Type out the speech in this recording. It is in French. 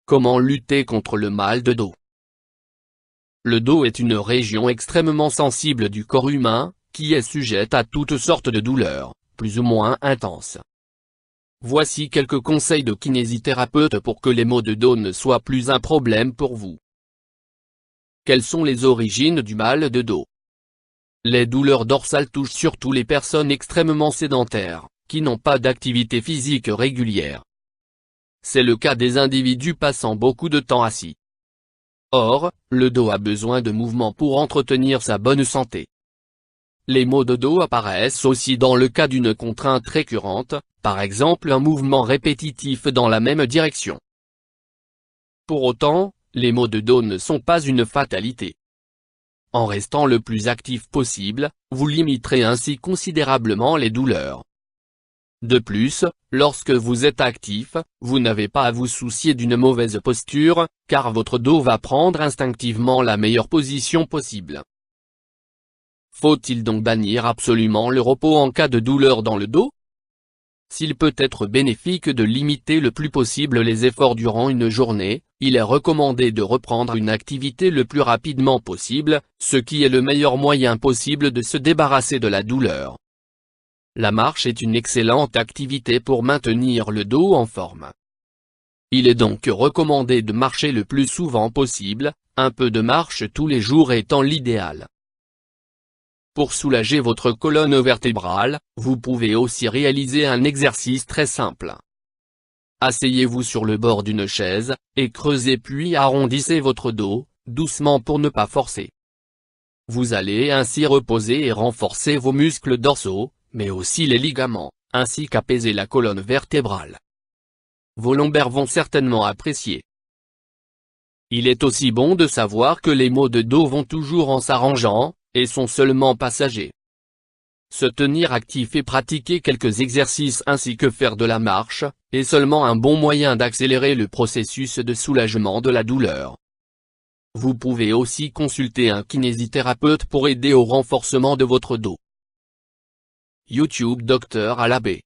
Comment lutter contre le mal de dos? Le dos est une région extrêmement sensible du corps humain, qui est sujette à toutes sortes de douleurs, plus ou moins intenses. Voici quelques conseils de kinésithérapeute pour que les maux de dos ne soient plus un problème pour vous. Quelles sont les origines du mal de dos? Les douleurs dorsales touchent surtout les personnes extrêmement sédentaires, qui n'ont pas d'activité physique régulière. C'est le cas des individus passant beaucoup de temps assis. Or, le dos a besoin de mouvement pour entretenir sa bonne santé. Les maux de dos apparaissent aussi dans le cas d'une contrainte récurrente, par exemple un mouvement répétitif dans la même direction. Pour autant, les maux de dos ne sont pas une fatalité. En restant le plus actif possible, vous limiterez ainsi considérablement les douleurs. De plus, lorsque vous êtes actif, vous n'avez pas à vous soucier d'une mauvaise posture, car votre dos va prendre instinctivement la meilleure position possible. Faut-il donc bannir absolument le repos en cas de douleur dans le dos? S'il peut être bénéfique de limiter le plus possible les efforts durant une journée, il est recommandé de reprendre une activité le plus rapidement possible, ce qui est le meilleur moyen possible de se débarrasser de la douleur. La marche est une excellente activité pour maintenir le dos en forme. Il est donc recommandé de marcher le plus souvent possible, un peu de marche tous les jours étant l'idéal. Pour soulager votre colonne vertébrale, vous pouvez aussi réaliser un exercice très simple. Asseyez-vous sur le bord d'une chaise, et creusez puis arrondissez votre dos, doucement pour ne pas forcer. Vous allez ainsi reposer et renforcer vos muscles dorsaux, mais aussi les ligaments, ainsi qu'apaiser la colonne vertébrale. Vos lombaires vont certainement apprécier. Il est aussi bon de savoir que les maux de dos vont toujours en s'arrangeant, et sont seulement passagers. Se tenir actif et pratiquer quelques exercices ainsi que faire de la marche, est seulement un bon moyen d'accélérer le processus de soulagement de la douleur. Vous pouvez aussi consulter un kinésithérapeute pour aider au renforcement de votre dos. YouTube Dr Alabé.